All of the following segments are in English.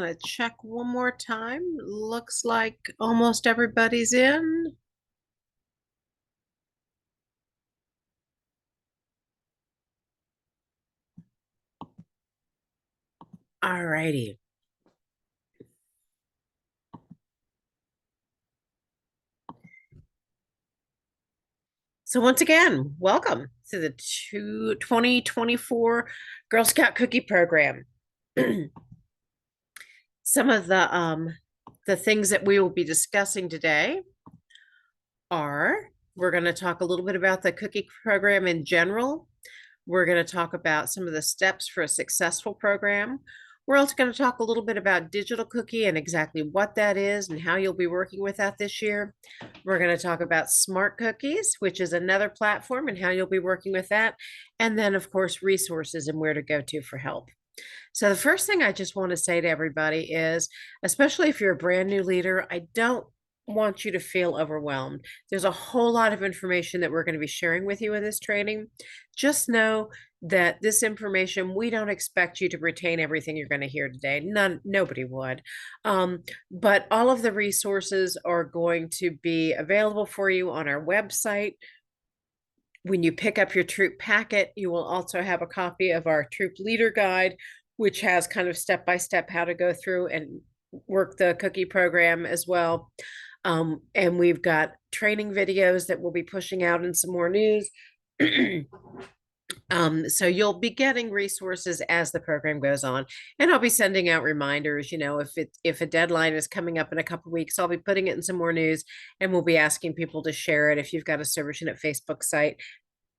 Gonna check one more time. Looks like almost everybody's in. All righty. So once again, welcome to the 2024 Girl Scout Cookie Program. Some of the things that we will be discussing today are we're going to talk a little bit about the cookie program in general. We're going to talk about some of the steps for a successful program. We're also going to talk a little bit about digital cookie and exactly what that is and how you'll be working with that this year. We're going to talk about smart cookies, which is another platform, and how you'll be working with that. And then, of course, resources and where to go to for help. So the first thing I just want to say to everybody is, especially if you're a brand new leader, I don't want you to feel overwhelmed. There's a whole lot of information that we're going to be sharing with you in this training. Just know that this information, we don't expect you to retain everything you're going to hear today. Nobody would. But all of the resources are going to be available for you on our website. When you pick up your troop packet, you will also have a copy of our troop leader guide, which has kind of step-by-step how to go through and work the cookie program as well. And we've got training videos that we'll be pushing out in some more news. So you'll be getting resources as the program goes on, and I'll be sending out reminders. If a deadline is coming up in a couple of weeks, I'll be putting it in some more news, and we'll be asking people to share it. If you've got a Service Unit Facebook site,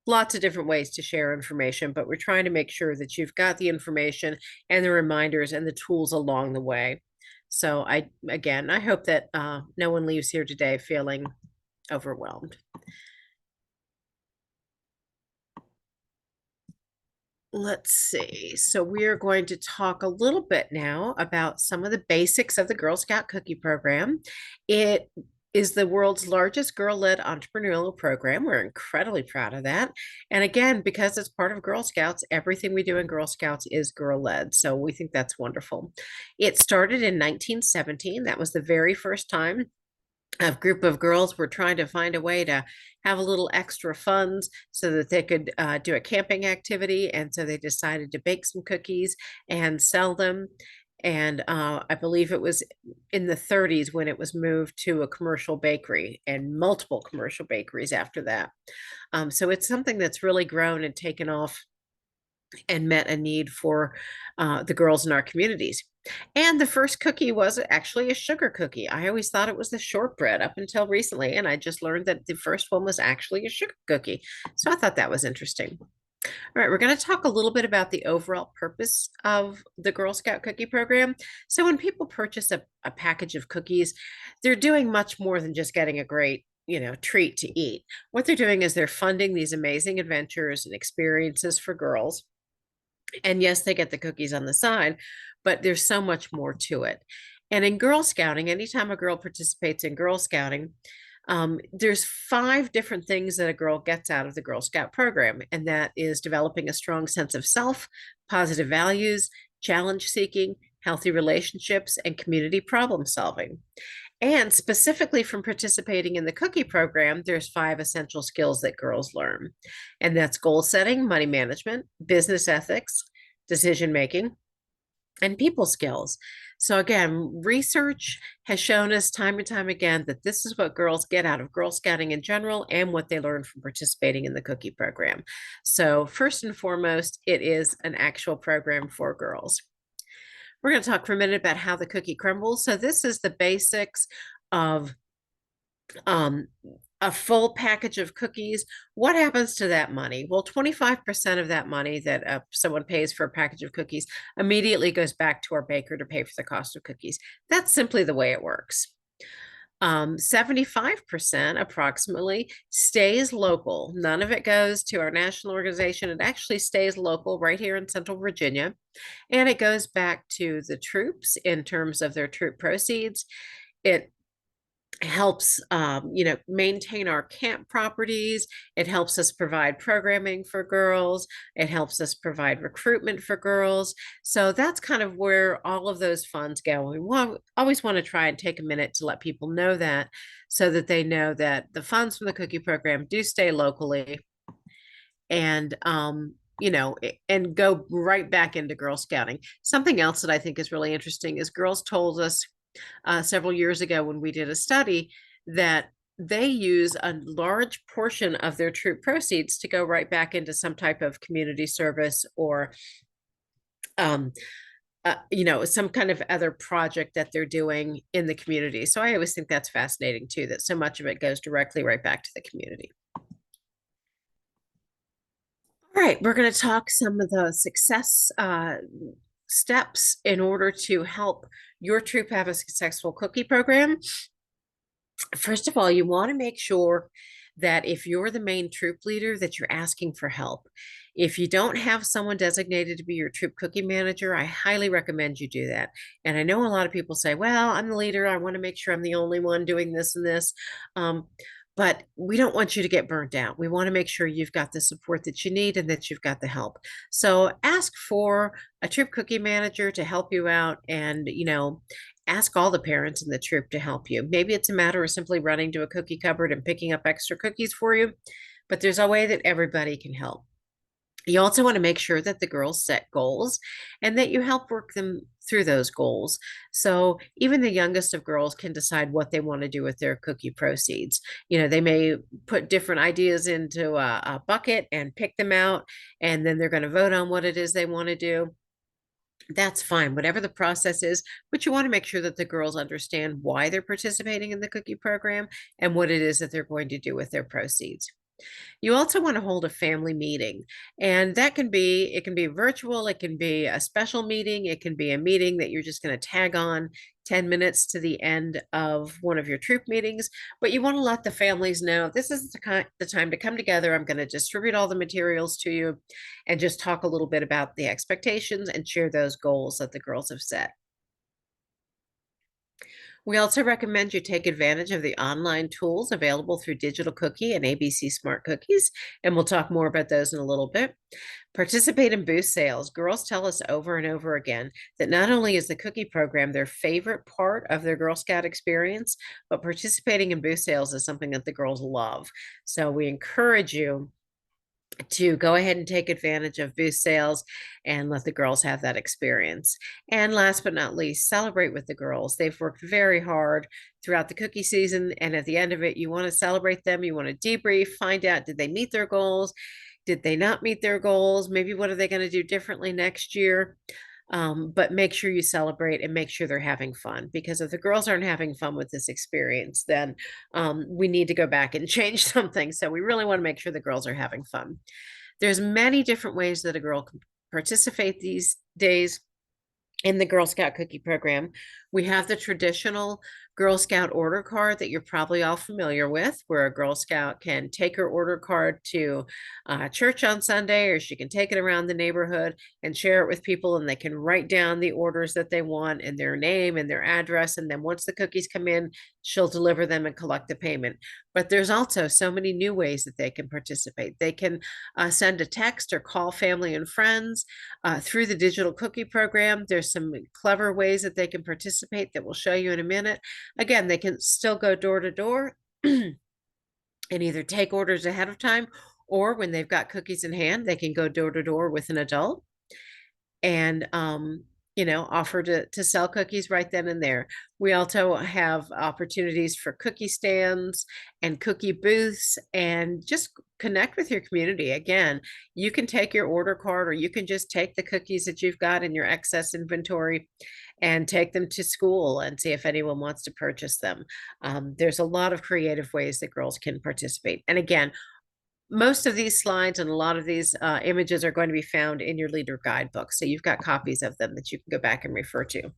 lots of different ways to share information, but we're trying to make sure that you've got the information and the reminders and the tools along the way. So I hope that no one leaves here today feeling overwhelmed. Let's see. So we are going to talk a little bit now about some of the basics of the Girl Scout Cookie Program. It is the world's largest girl-led entrepreneurial program. We're incredibly proud of that. And again, because it's part of Girl Scouts, everything we do in Girl Scouts is girl-led. So we think that's wonderful. It started in 1917. That was the very first time a group of girls were trying to find a way to have a little extra funds so that they could do a camping activity. And so they decided to bake some cookies and sell them. And I believe it was in the 30s when it was moved to a commercial bakery, and multiple commercial bakeries after that. So it's something that's really grown and taken off and met a need for the girls in our communities. And the first cookie was actually a sugar cookie. I always thought it was the shortbread up until recently, and I just learned that the first one was actually a sugar cookie. So I thought that was interesting. All right, we're going to talk a little bit about the overall purpose of the Girl Scout Cookie Program. So when people purchase a package of cookies, they're doing much more than just getting a great treat to eat. What they're doing is they're funding these amazing adventures and experiences for girls. And yes, they get the cookies on the side, but there's so much more to it. And in Girl Scouting, anytime a girl participates in Girl Scouting, there's 5 different things that a girl gets out of the Girl Scout program, and that is developing a strong sense of self, positive values, challenge seeking, healthy relationships, and community problem solving. And specifically from participating in the cookie program, there's 5 essential skills that girls learn. And that's goal setting, money management, business ethics, decision making, and people skills. So again, research has shown us time and time again that this is what girls get out of Girl Scouting in general and what they learn from participating in the cookie program. So first and foremost, it is an actual program for girls. We're going to talk for a minute about how the cookie crumbles. So this is the basics of a full package of cookies. What happens to that money? Well, 25% of that money that someone pays for a package of cookies immediately goes back to our baker to pay for the cost of cookies. That's simply the way it works. 75% approximately stays local. None of it goes to our national organization. It actually stays local right here in Central Virginia. And it goes back to the troops in terms of their troop proceeds. It helps maintain our camp properties. It helps us provide programming for girls. It helps us provide recruitment for girls. So that's kind of where all of those funds go. Always want to try and take a minute to let people know that, so that they know that the funds from the cookie program do stay locally, and and go right back into Girl Scouting. Something else that I think is really interesting is girls told us several years ago when we did a study that they use a large portion of their troop proceeds to go right back into some type of community service, or um, some kind of other project that they're doing in the community. So I always think that's fascinating too, that so much of it goes directly right back to the community. All right, we're going to talk some of the success steps in order to help your troop have a successful cookie program. First of all, you want to make sure that if you're the main troop leader, that you're asking for help. If you don't have someone designated to be your troop cookie manager, I highly recommend you do that. And I know a lot of people say, well, I'm the leader. I want to make sure I'm the only one doing this and this. But we don't want you to get burnt out. We want to make sure you've got the support that you need and that you've got the help. So ask for a troop cookie manager to help you out, and, ask all the parents in the troop to help you. Maybe it's a matter of simply running to a cookie cupboard and picking up extra cookies for you, but there's a way that everybody can help. You also want to make sure that the girls set goals and that you help work them through those goals. So even the youngest of girls can decide what they want to do with their cookie proceeds. They may put different ideas into a bucket and pick them out, and then they're going to vote on what it is they want to do. That's fine, whatever the process is, but you want to make sure that the girls understand why they're participating in the cookie program and what it is that they're going to do with their proceeds. You also want to hold a family meeting, and it can be virtual, it can be a special meeting, it can be a meeting that you're just going to tag on 10 minutes to the end of one of your troop meetings, but you want to let the families know this is the time to come together. I'm going to distribute all the materials to you and just talk a little bit about the expectations and share those goals that the girls have set. We also recommend you take advantage of the online tools available through Digital Cookie and ABC Smart Cookies, and we'll talk more about those in a little bit. Participate in booth sales. Girls tell us over and over again that not only is the cookie program their favorite part of their Girl Scout experience, but participating in booth sales is something that the girls love. So we encourage you to go ahead and take advantage of booth sales and let the girls have that experience. And last but not least, celebrate with the girls. They've worked very hard throughout the cookie season, and at the end of it, you want to celebrate them. You want to debrief, find out, did they meet their goals? Did they not meet their goals? Maybe what are they going to do differently next year? But make sure you celebrate and make sure they're having fun, because if the girls aren't having fun with this experience, then we need to go back and change something. So we really want to make sure the girls are having fun. There's many different ways that a girl can participate these days in the Girl Scout cookie program. We have the traditional Girl Scout order card that you're probably all familiar with, where a Girl Scout can take her order card to church on Sunday, or she can take it around the neighborhood and share it with people, and they can write down the orders that they want and their name and their address. And then once the cookies come in, she'll deliver them and collect the payment. But there's also so many new ways that they can participate. They can send a text or call family and friends through the digital cookie program. There's some clever ways that they can participate that we'll show you in a minute. Again, they can still go door to door and either take orders ahead of time, or when they've got cookies in hand, they can go door to door with an adult and offer to sell cookies right then and there. We also have opportunities for cookie stands and cookie booths, and just connect with your community. Again, you can take your order card, or you can just take the cookies that you've got in your excess inventory and take them to school and see if anyone wants to purchase them. There's a lot of creative ways that girls can participate. And again, most of these slides and a lot of these images are going to be found in your leader guidebook. So you've got copies of them that you can go back and refer to.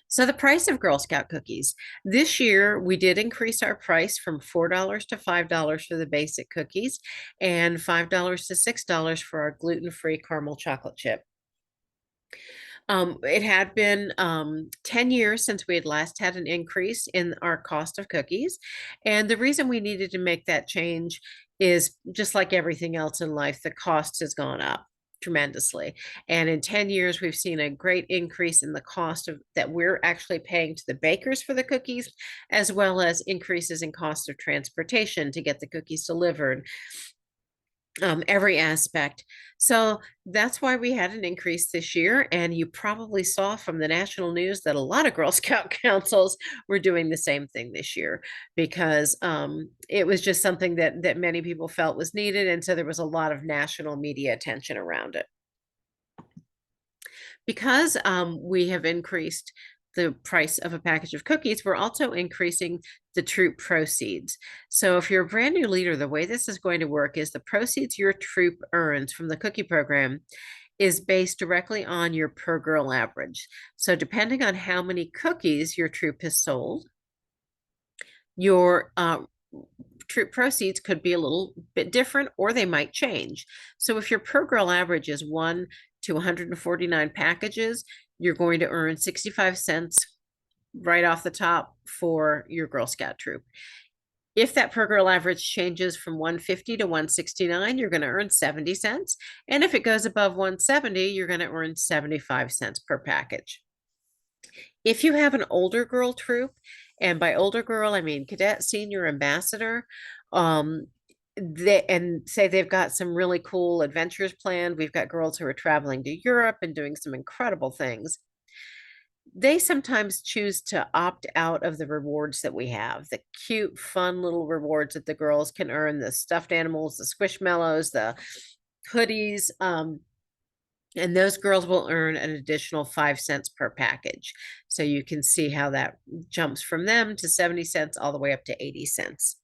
So the price of Girl Scout cookies. This year, we did increase our price from $4 to $5 for the basic cookies, and $5 to $6 for our gluten-free caramel chocolate chip. It had been 10 years since we had last had an increase in our cost of cookies. And the reason we needed to make that change is just like everything else in life, the cost has gone up tremendously. And in 10 years, we've seen a great increase in the cost of that we're actually paying to the bakers for the cookies, as well as increases in cost of transportation to get the cookies delivered, every aspect. So that's why we had an increase this year. And you probably saw from the national news that a lot of Girl Scout councils were doing the same thing this year because it was just something that many people felt was needed. And so there was a lot of national media attention around it. Because we have increased the price of a package of cookies, we're also increasing the troop proceeds. So if you're a brand new leader, the way this is going to work is the proceeds your troop earns from the cookie program is based directly on your per girl average. So depending on how many cookies your troop has sold, your troop proceeds could be a little bit different or they might change. So if your per girl average is 1 to 149 packages, you're going to earn 65 cents right off the top for your Girl Scout troop. If that per girl average changes from 150 to 169, you're going to earn 70 cents. And if it goes above 170, you're going to earn 75 cents per package. If you have an older girl troop, and by older girl, I mean cadet, senior, ambassador, um, and say they've got some really cool adventures planned. We've got girls who are traveling to Europe and doing some incredible things. They sometimes choose to opt out of the rewards that we have, the cute, fun little rewards that the girls can earn, the stuffed animals, the squishmallows, the hoodies. And those girls will earn an additional 5 cents per package. So you can see how that jumps from them to 70 cents all the way up to 80 cents.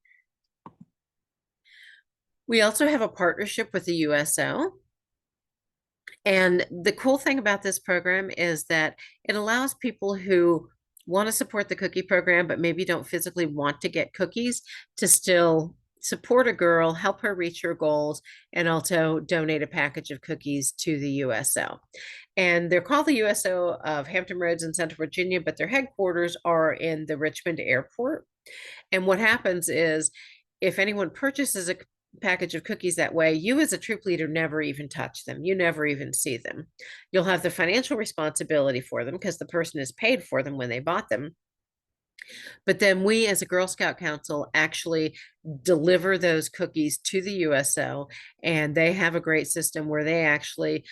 We also have a partnership with the USO. And the cool thing about this program is that it allows people who want to support the cookie program, but maybe don't physically want to get cookies to still support a girl, help her reach her goals, and also donate a package of cookies to the USO. And they're called the USO of Hampton Roads in Central Virginia, but their headquarters are in the Richmond airport. And what happens is if anyone purchases a package of cookies that way, you as a troop leader never even touch them. You never even see them. You'll have the financial responsibility for them because the person is paid for them when they bought them. But then we, as a Girl Scout Council, actually deliver those cookies to the USO, and they have a great system where they actually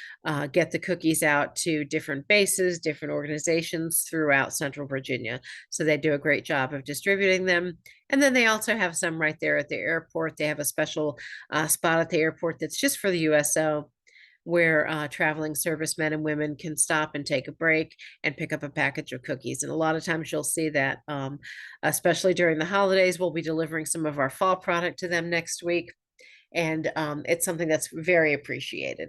get the cookies out to different bases, different organizations throughout Central Virginia. So they do a great job of distributing them. And then they also have some right there at the airport. They have a special spot at the airport that's just for the USO where traveling servicemen and women can stop and take a break and pick up a package of cookies. And a lot of times you'll see that, especially during the holidays, we'll be delivering some of our fall product to them next week. And it's something that's very appreciated.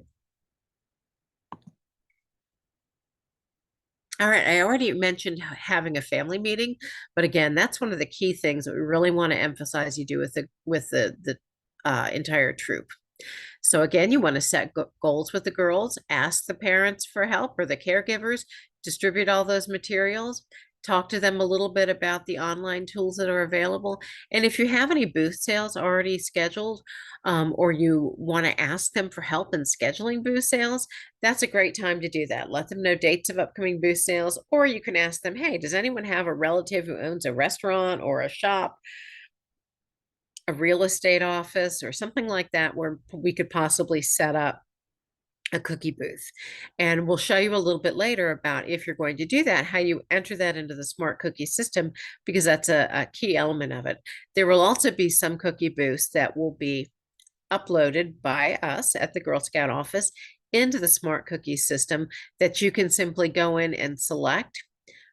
All right, I already mentioned having a family meeting, but again, that's one of the key things that we really want to emphasize you do with the entire troop. So again, you want to set goals with the girls, ask the parents for help or the caregivers, distribute all those materials, talk to them a little bit about the online tools that are available. And if you have any booth sales already scheduled, or you want to ask them for help in scheduling booth sales, that's a great time to do that. Let them know dates of upcoming booth sales, or you can ask them, hey, does anyone have a relative who owns a restaurant or a shop, a real estate office or something like that where we could possibly set up a cookie booth. And we'll show you a little bit later about if you're going to do that, how you enter that into the smart cookie system, because that's a key element of it. There will also be some cookie booths that will be uploaded by us at the Girl Scout office into the smart cookie system that you can simply go in and select.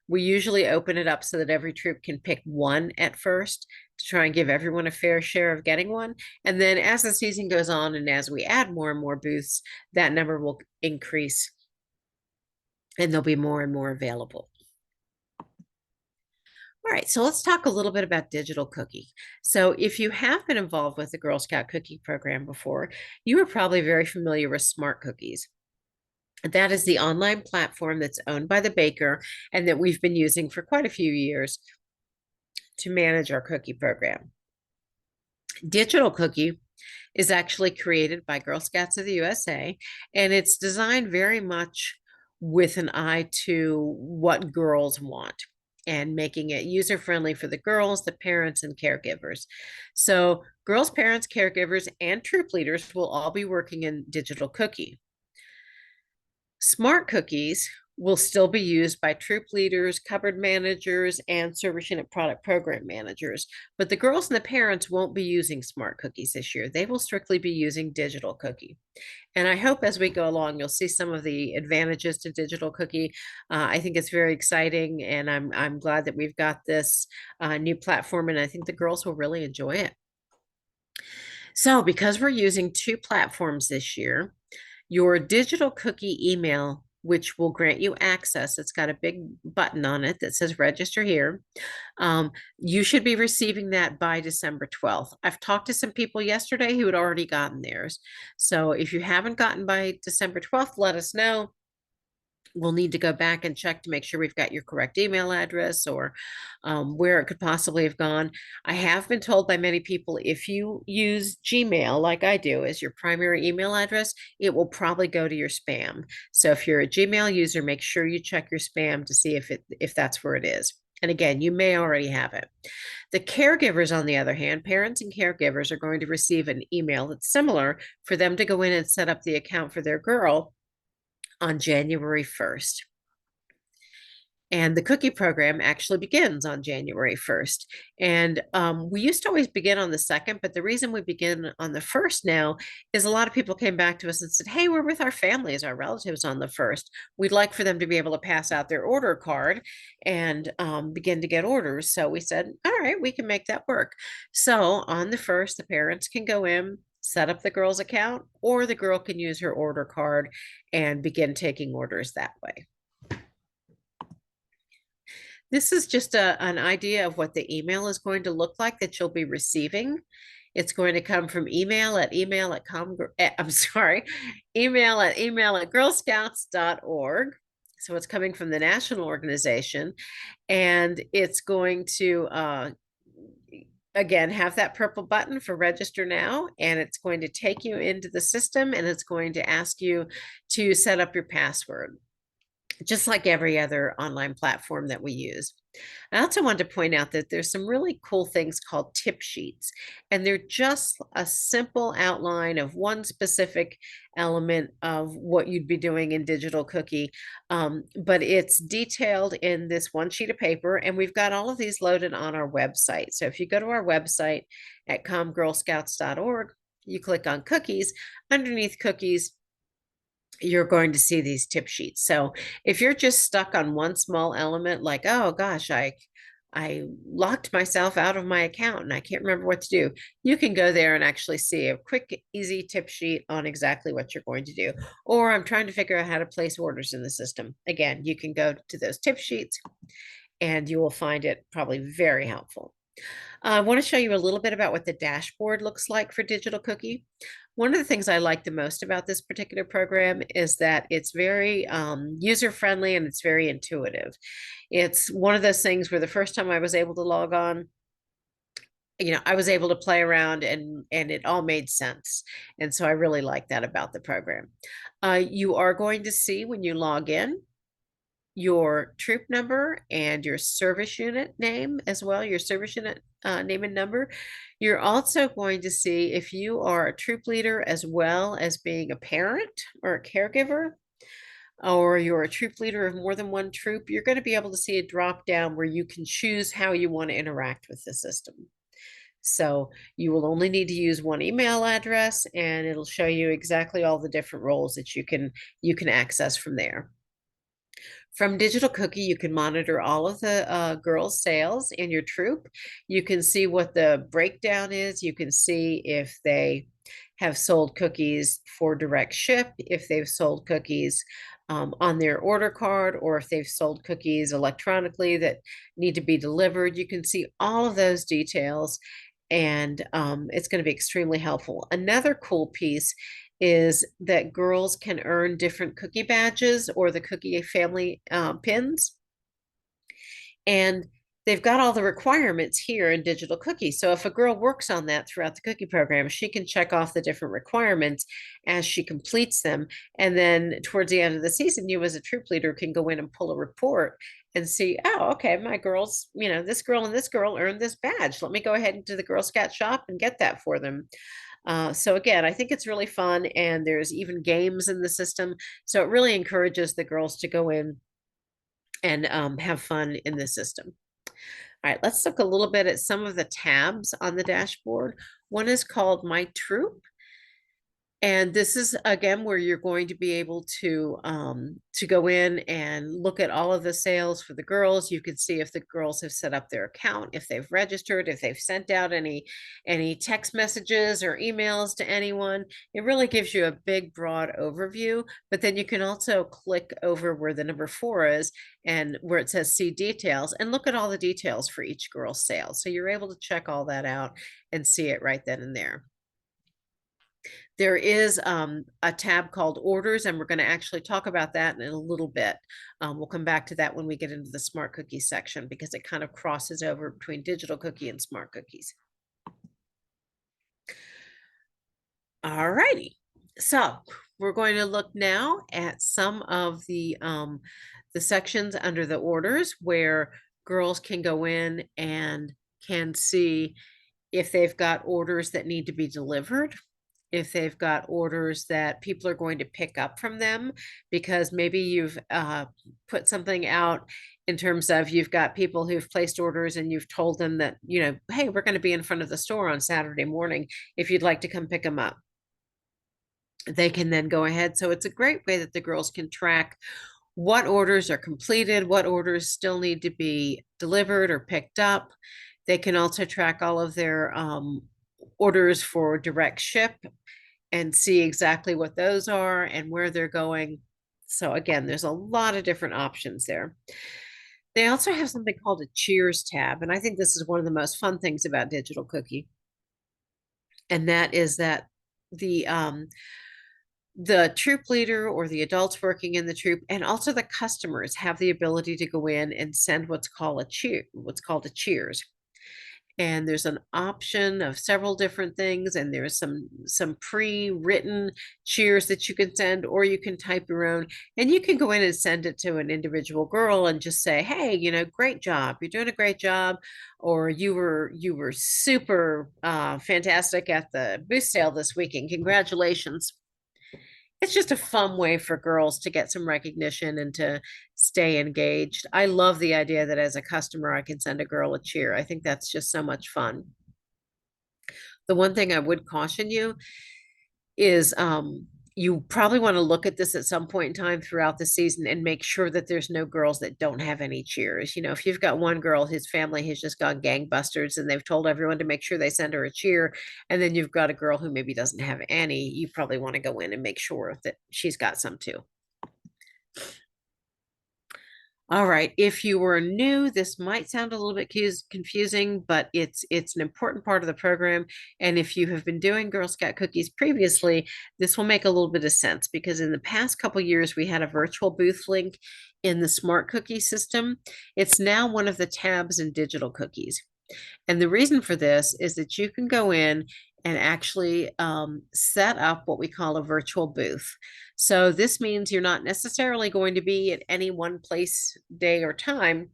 We usually open it up so that every troop can pick one at first to try and give everyone a fair share of getting one. And then as the season goes on and as we add more and more booths, that number will increase and there'll be more and more available. All right, so let's talk a little bit about digital cookie. So if you have been involved with the Girl Scout cookie program before, you are probably very familiar with smart cookies. That is the online platform that's owned by the baker and that we've been using for quite a few years to manage our cookie program. Digital Cookie is actually created by Girl Scouts of the USA, and it's designed very much with an eye to what girls want and making it user friendly for the girls, the parents, and caregivers. So, girls, parents, caregivers, and troop leaders will all be working in Digital Cookie. Smart cookies will still be used by troop leaders, cupboard managers, and service unit product program managers. But the girls and the parents won't be using smart cookies this year. They will strictly be using digital cookie. And I hope as we go along, you'll see some of the advantages to digital cookie. I think it's very exciting, and I'm glad that we've got this new platform, and I think the girls will really enjoy it. So, because we're using two platforms this year, your digital cookie email, which will grant you access, it's got a big button on it that says register here. You should be receiving that by December 12th. I've talked to some people yesterday who had already gotten theirs. So if you haven't gotten by December 12th, let us know. We'll need to go back and check to make sure we've got your correct email address or where it could possibly have gone. I have been told by many people if you use Gmail like I do as your primary email address, it will probably go to your spam. So if you're a Gmail user, make sure you check your spam to see if that's where it is. And again, you may already have it. The caregivers, on the other hand, parents and caregivers are going to receive an email that's similar for them to go in and set up the account for their girl on January 1st. And the cookie program actually begins on January 1st. And we used to always begin on the 2nd, but the reason we begin on the 1st now is a lot of people came back to us and said, hey, we're with our families, our relatives on the 1st. We'd like for them to be able to pass out their order card and begin to get orders. So we said, all right, we can make that work. So on the 1st, the parents can go in, set up the girl's account, or the girl can use her order card and begin taking orders that way. This is just an idea of what the email is going to look like that you'll be receiving. It's going to come from email at I'm sorry, email at girlscouts.org. So it's coming from the national organization, and it's going to again have that purple button for register now, and it's going to take you into the system, and it's going to ask you to set up your password, just like every other online platform that we use. I also want to point out that there's some really cool things called tip sheets, and they're just a simple outline of one specific element of what you'd be doing in Digital Cookie. But it's detailed in this one sheet of paper, and we've got all of these loaded on our website. So if you go to our website at comgirlscouts.org, you click on cookies, underneath cookies, you're going to see these tip sheets. So if you're just stuck on one small element, like, oh gosh, I locked myself out of my account and I can't remember what to do, you can go there and actually see a quick, easy tip sheet on exactly what you're going to do. Or I'm trying to figure out how to place orders in the system. Again, you can go to those tip sheets and you will find it probably very helpful. I want to show you a little bit about what the dashboard looks like for Digital Cookie. One of the things I like the most about this particular program is that it's very user-friendly and it's very intuitive. It's one of those things where the first time I was able to log on, I was able to play around and it all made sense. And so I really like that about the program. You are going to see when you log in your troop number and your service unit name as well, your service unit name and number. You're also going to see if you are a troop leader as well as being a parent or a caregiver, or you're a troop leader of more than one troop, you're going to be able to see a drop down where you can choose how you want to interact with the system. So you will only need to use one email address, and it'll show you exactly all the different roles that you can access from there. From Digital Cookie, you can monitor all of the girls' sales in your troop. You can see what the breakdown is. You can see if they have sold cookies for direct ship, if they've sold cookies on their order card, or if they've sold cookies electronically that need to be delivered. You can see all of those details, and it's going to be extremely helpful. Another cool piece is that girls can earn different cookie badges or the cookie family pins. And they've got all the requirements here in digital cookies. So if a girl works on that throughout the cookie program, she can check off the different requirements as she completes them. And then towards the end of the season, you as a troop leader can go in and pull a report and see, oh, okay, my girls, this girl and this girl earned this badge. Let me go ahead into the Girl Scout shop and get that for them. So again, I think it's really fun, and there's even games in the system. So it really encourages the girls to go in and have fun in the system. All right, let's look a little bit at some of the tabs on the dashboard. One is called My Troop. And this is again where you're going to be able to go in and look at all of the sales for the girls. You can see if the girls have set up their account, if they've registered, if they've sent out any text messages or emails to anyone. It really gives you a big, broad overview. But then you can also click over where the number 4 is and where it says see details and look at all the details for each girl's sale. So you're able to check all that out and see it right then and there. There is a tab called orders, and we're going to actually talk about that in a little bit. We'll come back to that when we get into the smart cookies section because it kind of crosses over between digital cookie and smart cookies. All righty. So we're going to look now at some of the sections under the orders where girls can go in and can see if they've got orders that need to be delivered, if they've got orders that people are going to pick up from them, because maybe you've put something out in terms of you've got people who've placed orders and you've told them that, hey, we're going to be in front of the store on Saturday morning if you'd like to come pick them up. They can then go ahead. So it's a great way that the girls can track what orders are completed, what orders still need to be delivered or picked up. They can also track all of their orders for direct ship and see exactly what those are and where they're going. So again, there's a lot of different options there. They also have something called a Cheers tab, and I think this is one of the most fun things about Digital Cookie. And that is that the troop leader or the adults working in the troop and also the customers have the ability to go in and send what's called a cheers. And there's an option of several different things, and there's some pre-written cheers that you can send, or you can type your own, and you can go in and send it to an individual girl and just say, hey, great job, you're doing a great job, or you were super fantastic at the booth sale this weekend, congratulations. It's just a fun way for girls to get some recognition and to stay engaged. I love the idea that as a customer, I can send a girl a cheer. I think that's just so much fun. The one thing I would caution you is you probably want to look at this at some point in time throughout the season and make sure that there's no girls that don't have any cheers. If you've got one girl whose family has just gone gangbusters and they've told everyone to make sure they send her a cheer, and then you've got a girl who maybe doesn't have any, you probably want to go in and make sure that she's got some too. All right, if you were new, this might sound a little bit confusing, but it's an important part of the program. And if you have been doing Girl Scout cookies previously, this will make a little bit of sense because in the past couple years, we had a virtual booth link in the Smart Cookie system. It's now one of the tabs in Digital Cookies. And the reason for this is that you can go in and actually set up what we call a virtual booth. So this means you're not necessarily going to be at any one place, day, or time,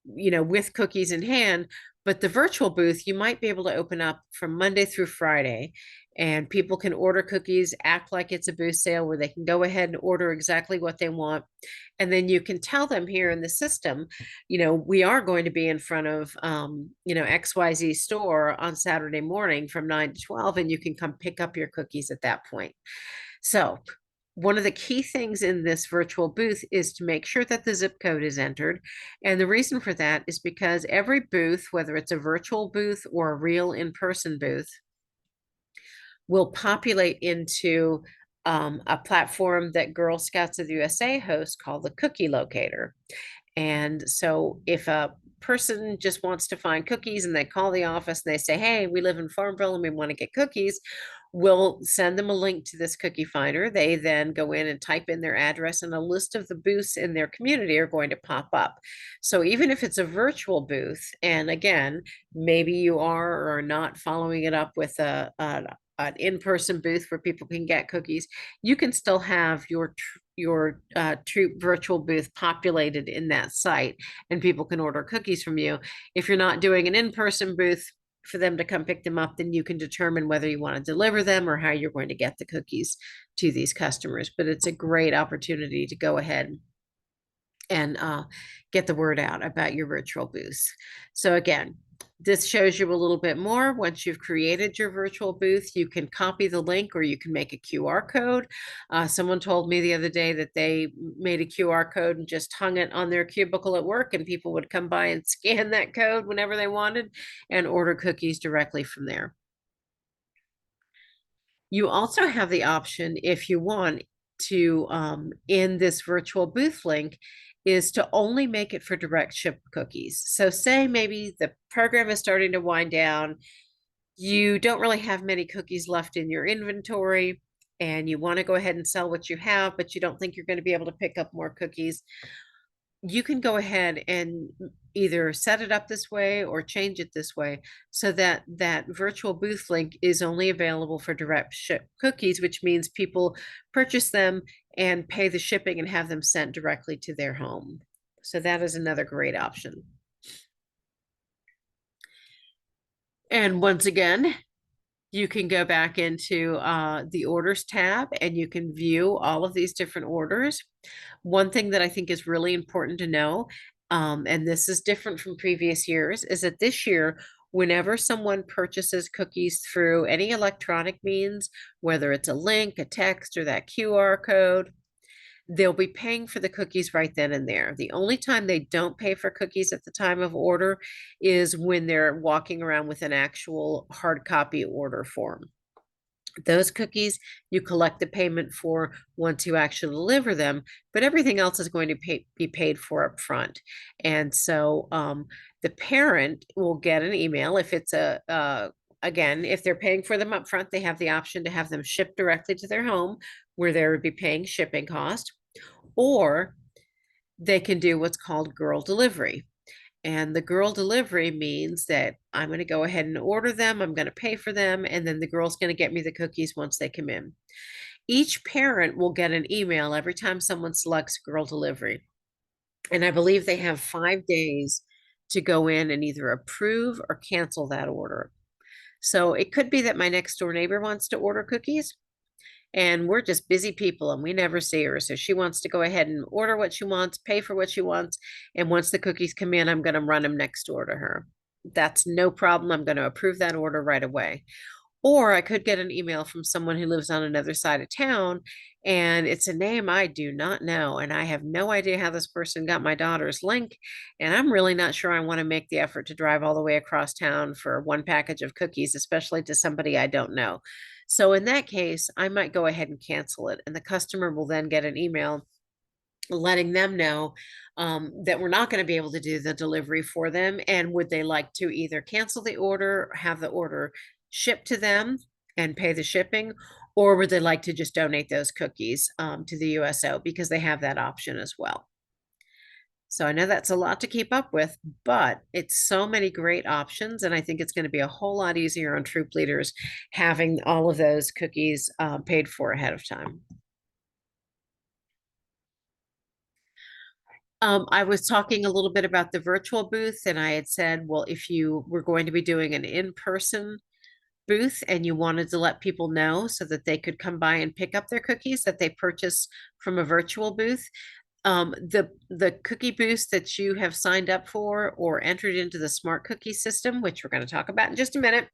with cookies in hand. But the virtual booth, you might be able to open up from Monday through Friday, and people can order cookies, act like it's a booth sale where they can go ahead and order exactly what they want. And then you can tell them here in the system, we are going to be in front of, XYZ store on Saturday morning from 9 to 12, and you can come pick up your cookies at that point. So one of the key things in this virtual booth is to make sure that the zip code is entered. And the reason for that is because every booth, whether it's a virtual booth or a real in-person booth, will populate into a platform that Girl Scouts of the USA hosts called the Cookie Locator. And so if a person just wants to find cookies and they call the office and they say, hey, we live in Farmville and we want to get cookies, we'll send them a link to this cookie finder. They then go in and type in their address, and a list of the booths in their community are going to pop up. So even if it's a virtual booth, and again, maybe you are or are not following it up with an in-person booth where people can get cookies, you can still have your true virtual booth populated in that site, and people can order cookies from you. If you're not doing an in-person booth for them to come pick them up, then you can determine whether you want to deliver them or how you're going to get the cookies to these customers. But it's a great opportunity to go ahead and get the word out about your virtual booths. So again, this shows you a little bit more. Once you've created your virtual booth, you can copy the link or you can make a QR code. Someone told me the other day that they made a QR code and just hung it on their cubicle at work, and people would come by and scan that code whenever they wanted and order cookies directly from there. You also have the option, if you want to, in this virtual booth link, is to only make it for direct ship cookies. So say maybe the program is starting to wind down, you don't really have many cookies left in your inventory, and you want to go ahead and sell what you have, but you don't think you're going to be able to pick up more cookies. You can go ahead and either set it up this way or change it this way so that that virtual booth link is only available for direct ship cookies, which means people purchase them and pay the shipping and have them sent directly to their home. So that is another great option. And once again, you can go back into the orders tab and you can view all of these different orders. One thing that I think is really important to know, and this is different from previous years, is that this year, whenever someone purchases cookies through any electronic means, whether it's a link, a text, or that QR code, they'll be paying for the cookies right then and there. The only time they don't pay for cookies at the time of order is when they're walking around with an actual hard copy order form. Those cookies you collect the payment for once you actually deliver them, but everything else is going to be paid for up front. And so the parent will get an email if it's again, if they're paying for them up front, they have the option to have them shipped directly to their home where they would be paying shipping cost, or they can do what's called girl delivery. And the girl delivery means that I'm going to go ahead and order them, I'm going to pay for them, and then the girl's going to get me the cookies once they come in. Each parent will get an email every time someone selects girl delivery. And I believe they have 5 days to go in and either approve or cancel that order. So it could be that my next door neighbor wants to order cookies, and we're just busy people and we never see her. So she wants to go ahead and order what she wants, pay for what she wants. And once the cookies come in, I'm going to run them next door to her. That's no problem. I'm going to approve that order right away. Or I could get an email from someone who lives on another side of town, and it's a name I do not know. And I have no idea how this person got my daughter's link. And I'm really not sure I want to make the effort to drive all the way across town for one package of cookies, especially to somebody I don't know. So in that case, I might go ahead and cancel it. And the customer will then get an email letting them know that we're not going to be able to do the delivery for them. And would they like to either cancel the order, have the order shipped to them and pay the shipping, or would they like to just donate those cookies to the USO, because they have that option as well. So I know that's a lot to keep up with, but it's so many great options. And I think it's going to be a whole lot easier on troop leaders having all of those cookies paid for ahead of time. I was talking a little bit about the virtual booth, and I had said, well, if you were going to be doing an in-person booth and you wanted to let people know so that they could come by and pick up their cookies that they purchase from a virtual booth, the cookie booths that you have signed up for or entered into the smart cookie system, which we're going to talk about in just a minute,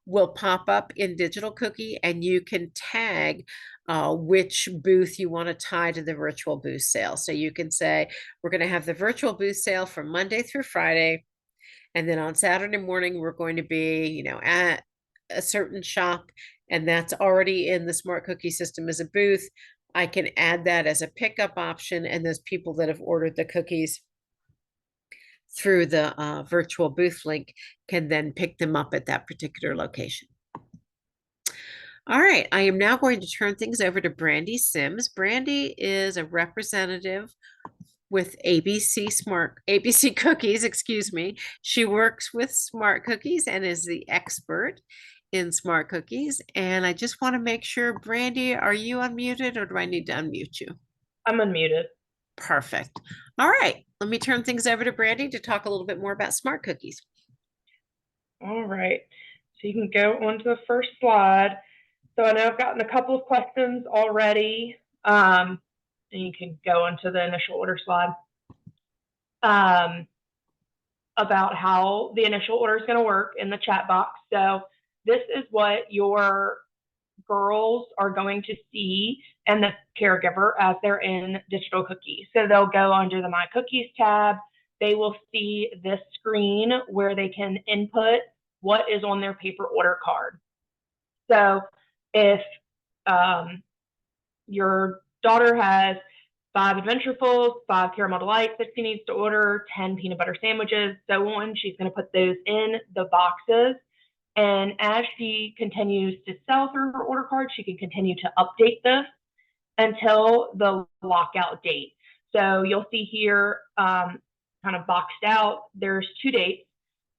will pop up in digital cookie, and you can tag which booth you want to tie to the virtual booth sale. So you can say, we're going to have the virtual booth sale from Monday through Friday, and then on Saturday morning, we're going to be, at a certain shop, and that's already in the smart cookie system as a booth. I can add that as a pickup option, and those people that have ordered the cookies through the virtual booth link can then pick them up at that particular location. All right, I am now going to turn things over to Brandy Sims. Brandy is a representative with ABC Cookies, excuse me. She works with Smart Cookies and is the expert in Smart Cookies. And I just want to make sure, Brandy, are you unmuted or do I need to unmute you? I'm unmuted. Perfect. All right, let me turn things over to Brandy to talk a little bit more about Smart Cookies. All right. So you can go on to the first slide. So I know I've gotten a couple of questions already. And you can go into the initial order slide about how the initial order is going to work in the chat box. So this is what your girls are going to see and the caregiver as they're in digital cookies. So they'll go under the My Cookies tab. They will see this screen where they can input what is on their paper order card. So if your daughter has 5 Adventurefuls, 5 Caramel Delights that she needs to order, 10 peanut butter sandwiches, so on, she's going to put those in the boxes. And as she continues to sell through her order card, she can continue to update this until the lockout date. So you'll see here, kind of boxed out, there's 2 dates.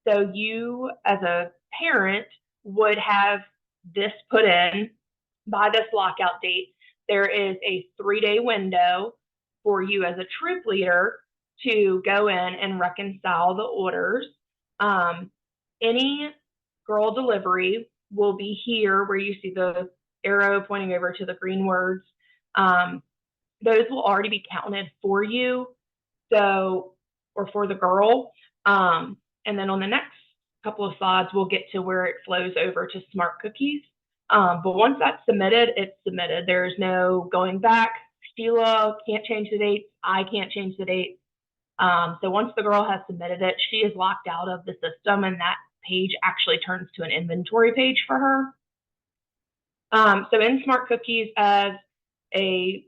So you, as a parent, would have this put in by this lockout date. There is a 3-day window for you as a troop leader to go in and reconcile the orders. Any girl delivery will be here where you see the arrow pointing over to the green words. Those will already be counted for you, so, or for the girl. And then on the next couple of slides, we'll get to where it flows over to Smart Cookies. But once that's submitted, it's submitted. There's no going back. Sheila can't change the dates. I can't change the dates. So once the girl has submitted it, she is locked out of the system, and that page actually turns to an inventory page for her. So in Smart Cookies, as a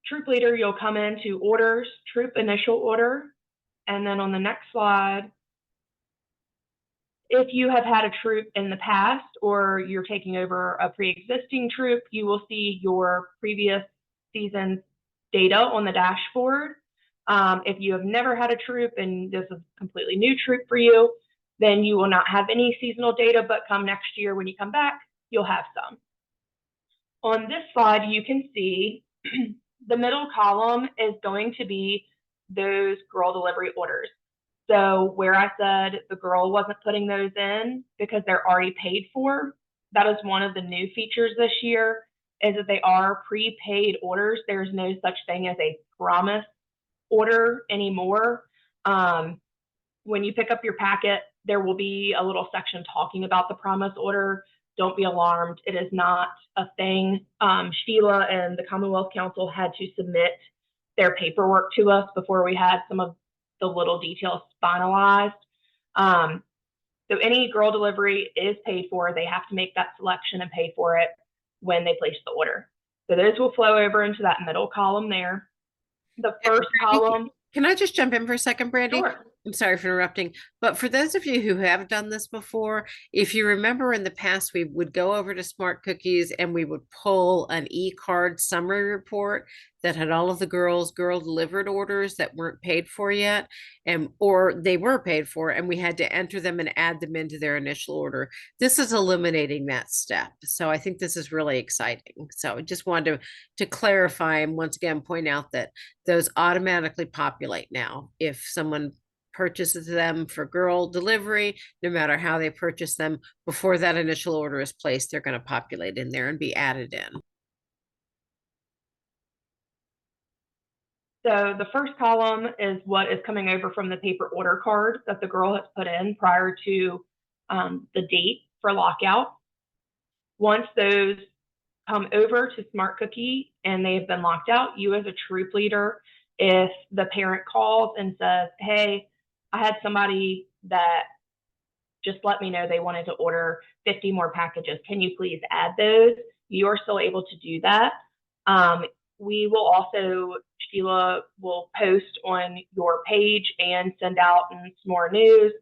troop leader, you'll come into orders, troop initial order, and then on the next slide, if you have had a troop in the past or you're taking over a pre-existing troop, you will see your previous season's data on the dashboard. If you have never had a troop and this is a completely new troop for you, then you will not have any seasonal data, but come next year when you come back, you'll have some. On this slide, you can see the middle column is going to be those girl delivery orders. So where I said the girl wasn't putting those in because they're already paid for, that is one of the new features this year, is that they are prepaid orders. There's no such thing as a promise order anymore. When you pick up your packet, there will be a little section talking about the promise order. Don't be alarmed. It is not a thing. Sheila and the Commonwealth Council had to submit their paperwork to us before we had some of the little details finalized. So any girl delivery is paid for. They have to make that selection and pay for it when they place the order. So those will flow over into that middle column there. The first Brandy, column. can I just jump in for a second, Brandy? Sure. I'm sorry for interrupting, but for those of you who have done this before, if you remember in the past, we would go over to Smart Cookies and we would pull an e-card summary report that had all of the girl delivered orders that weren't paid for yet, and or they were paid for, and we had to enter them and add them into their initial order. This is eliminating that step. So I think this is really exciting. So I just wanted to clarify and once again point out that those automatically populate now if someone purchases them for girl delivery, no matter how they purchase them, before that initial order is placed, they're going to populate in there and be added in. So the first column is what is coming over from the paper order card that the girl has put in prior to the date for lockout. Once those come over to Smart Cookie and they have been locked out, you as a troop leader, if the parent calls and says, hey, I had somebody that just let me know they wanted to order 50 more packages. Can you please add those? You're still able to do that. we will also, Sheila will post on your page and send out in some more news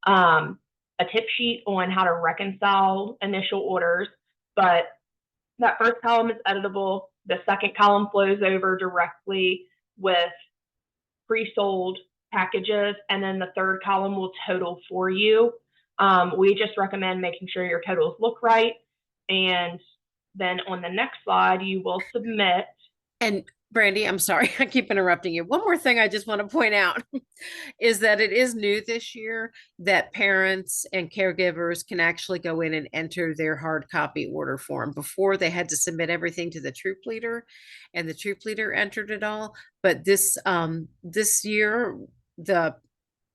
a tip sheet on how to reconcile initial orders. But that first column is editable. The second column flows over directly with pre-sold packages, and then the third column will total for you. We just recommend making sure your totals look right. And then on the next slide, you will submit. And Brandy, I'm sorry, I keep interrupting you. One more thing I just want to point out is that it is new this year that parents and caregivers can actually go in and enter their hard copy order form. Before, they had to submit everything to the troop leader, and the troop leader entered it all. But this year, the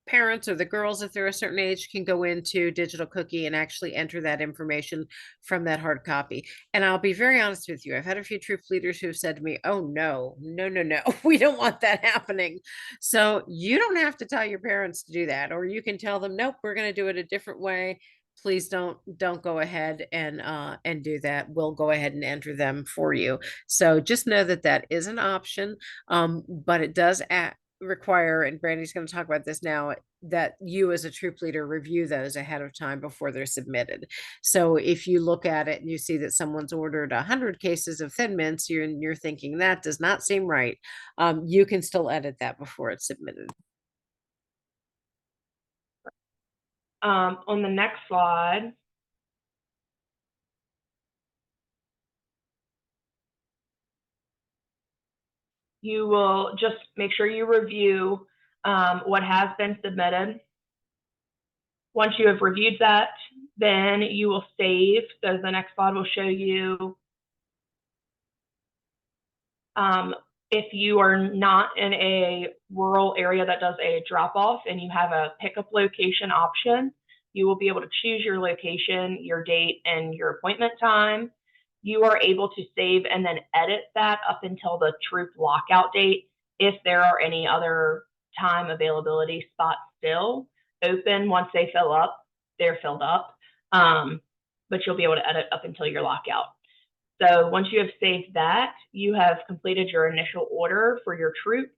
parents or the girls, if they're a certain age, can go into Digital Cookie and actually enter that information from that hard copy. And I'll be very honest with you, I've had a few troop leaders who have said to me, oh no, no, no, no, we don't want that happening. So you don't have to tell your parents to do that, or you can tell them, nope, we're going to do it a different way. Please don't go ahead and do that. We'll go ahead and enter them for you. So just know that that is an option, but it does require, and Brandy's going to talk about this now, that you as a troop leader review those ahead of time before they're submitted. So if you look at it and you see that someone's ordered 100 cases of Thin Mints, you're thinking that does not seem right, you can still edit that before it's submitted. On the next slide, you will just make sure you review what has been submitted. Once you have reviewed that, then you will save. So the next slide will show you if you are not in a rural area that does a drop-off and you have a pickup location option, you will be able to choose your location, your date, and your appointment time. You are able to save and then edit that up until the troop lockout date if there are any other time availability spots still open. Once they fill up, they're filled up. But you'll be able to edit up until your lockout. So once you have saved that, you have completed your initial order for your troop.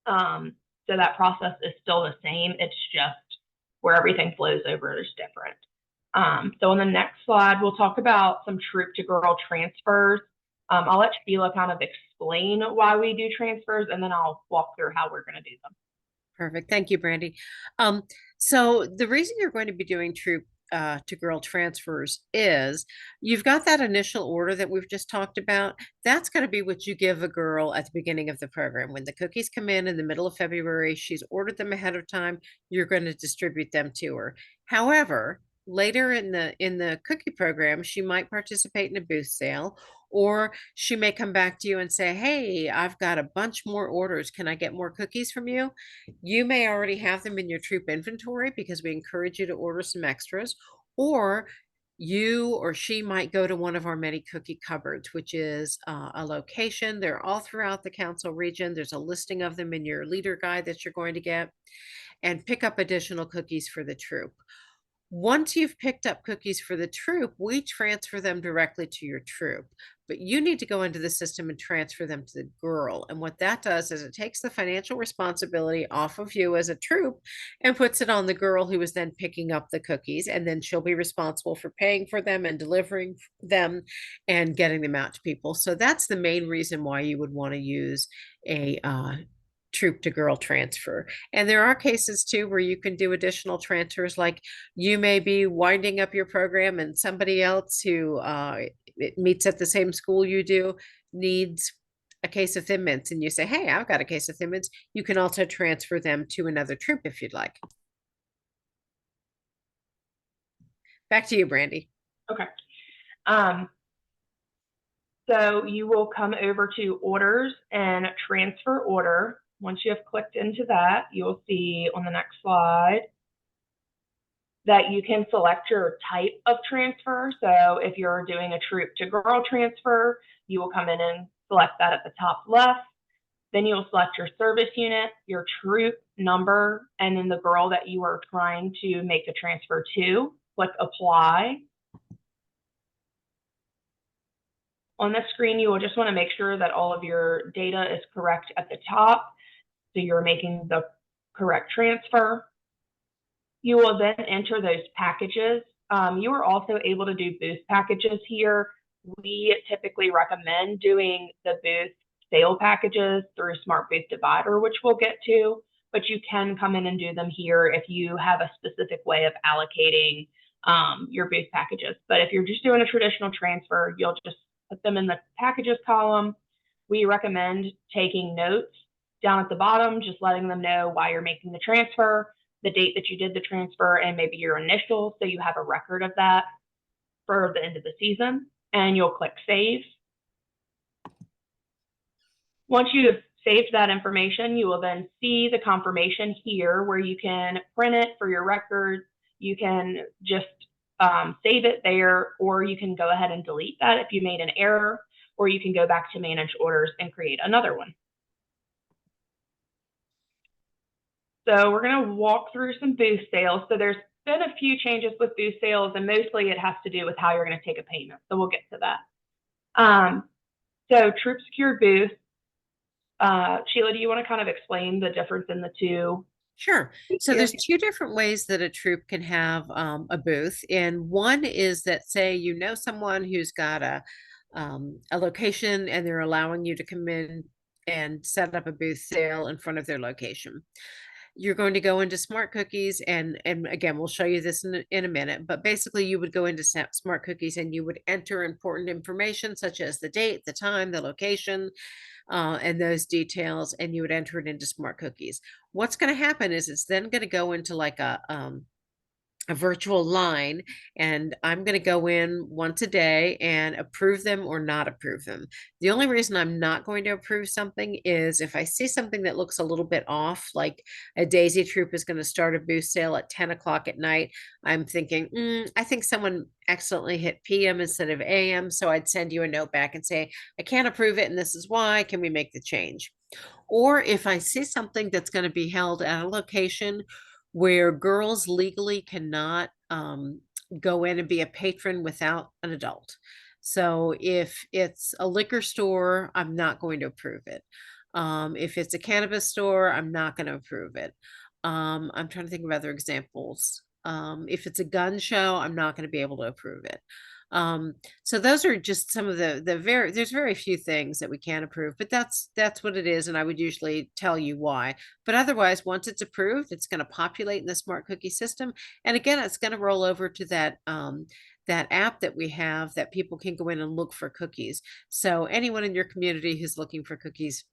So that process is still the same. It's just where everything flows over is different. So on the next slide, we'll talk about some troop to girl transfers. I'll let Sheila kind of explain why we do transfers, and then I'll walk through how we're going to do them. Perfect. Thank you, Brandy. So the reason you're going to be doing troop to girl transfers is you've got that initial order that we've just talked about. That's going to be what you give a girl at the beginning of the program. When the cookies come in the middle of February, she's ordered them ahead of time, you're going to distribute them to her. However, later in the cookie program, she might participate in a booth sale, or she may come back to you and say, hey, I've got a bunch more orders. Can I get more cookies from you? You may already have them in your troop inventory because we encourage you to order some extras, or you or she might go to one of our many cookie cupboards, which is a location. They're all throughout the council region. There's a listing of them in your leader guide that you're going to get, and pick up additional cookies for the troop. Once you've picked up cookies for the troop, we transfer them directly to your troop, but you need to go into the system and transfer them to the girl. And what that does is it takes the financial responsibility off of you as a troop and puts it on the girl, who is then picking up the cookies, and then she'll be responsible for paying for them and delivering them and getting them out to people. So that's the main reason why you would want to use a troop to girl transfer. And there are cases too where you can do additional transfers, like you may be winding up your program and somebody else who meets at the same school you do needs a case of Thin Mints, and you say, hey, I've got a case of Thin Mints. You can also transfer them to another troop if you'd like. Back to you, Brandy. Okay. So you will come over to orders and transfer order. Once you have clicked into that, you'll see on the next slide that you can select your type of transfer. So if you're doing a troop to girl transfer, you will come in and select that at the top left. Then you'll select your service unit, your troop number, and then the girl that you are trying to make the transfer to. Click apply. On this screen, you will just want to make sure that all of your data is correct at the top, so you're making the correct transfer. You will then enter those packages. You are also able to do booth packages here. We typically recommend doing the booth sale packages through Smart Booth Divider, which we'll get to, but you can come in and do them here if you have a specific way of allocating your booth packages. But if you're just doing a traditional transfer, you'll just put them in the packages column. We recommend taking notes down at the bottom, just letting them know why you're making the transfer, the date that you did the transfer, and maybe your initials, so you have a record of that for the end of the season. And you'll click save. Once you have saved that information, you will then see the confirmation here where you can print it for your records. You can just save it there, or you can go ahead and delete that if you made an error, or you can go back to manage orders and create another one. So we're going to walk through some booth sales. So there's been a few changes with booth sales, and mostly it has to do with how you're going to take a payment. So we'll get to that. So Troop Secured Booth, Sheila, do you want to kind of explain the difference in the two? Sure. So there's two different ways that a troop can have a booth, and one is that, say, you know someone who's got a location and they're allowing you to come in and set up a booth sale in front of their location. You're going to go into Smart Cookies, and again, we'll show you this in a minute, but basically you would go into Smart Cookies and you would enter important information such as the date, the time, the location, and those details, and you would enter it into Smart Cookies. What's going to happen is it's then going to go into like a virtual line, and I'm going to go in once a day and approve them or not approve them. The only reason I'm not going to approve something is if I see something that looks a little bit off, like a Daisy Troop is going to start a booth sale at 10 o'clock at night. I'm thinking, I think someone accidentally hit PM instead of AM. So I'd send you a note back and say, I can't approve it, and this is why. Can we make the change? Or if I see something that's going to be held at a location where girls legally cannot go in and be a patron without an adult. So if it's a liquor store, I'm not going to approve it. If it's a cannabis store, I'm not going to approve it. I'm trying to think of other examples. If it's a gun show, I'm not going to be able to approve it. So those are just some of there's very few things that we can't approve, but that's what it is, and I would usually tell you why. But otherwise, once it's approved, it's going to populate in the Smart Cookie system, and again, it's going to roll over to that app that we have that people can go in and look for cookies. So anyone in your community who's looking for cookies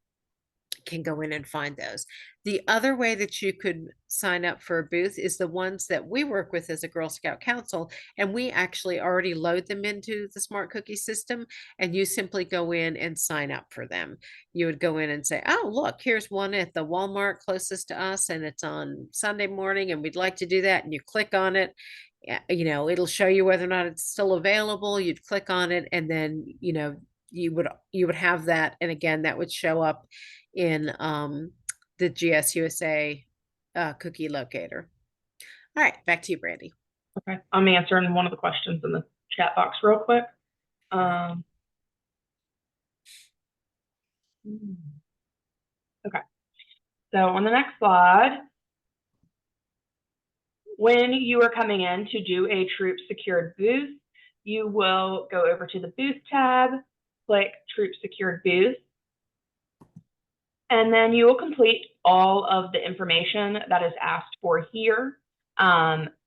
can go in and find those. The other way that you could sign up for a booth is the ones that we work with as a Girl Scout Council, and we actually already load them into the Smart Cookie system, and you simply go in and sign up for them. You would go in and say, oh, look, here's one at the Walmart closest to us, and it's on Sunday morning, and we'd like to do that, and you click on it. It'll show you whether or not it's still available. You'd click on it, and then, you would have that, and again, that would show up in the GSUSA cookie locator. All right, back to you, Brandy. Okay, I'm answering one of the questions in the chat box real quick. Okay, so on the next slide, when you are coming in to do a Troop Secured Booth, you will go over to the Booth tab, click Troop Secured Booth, and then you will complete all of the information that is asked for here.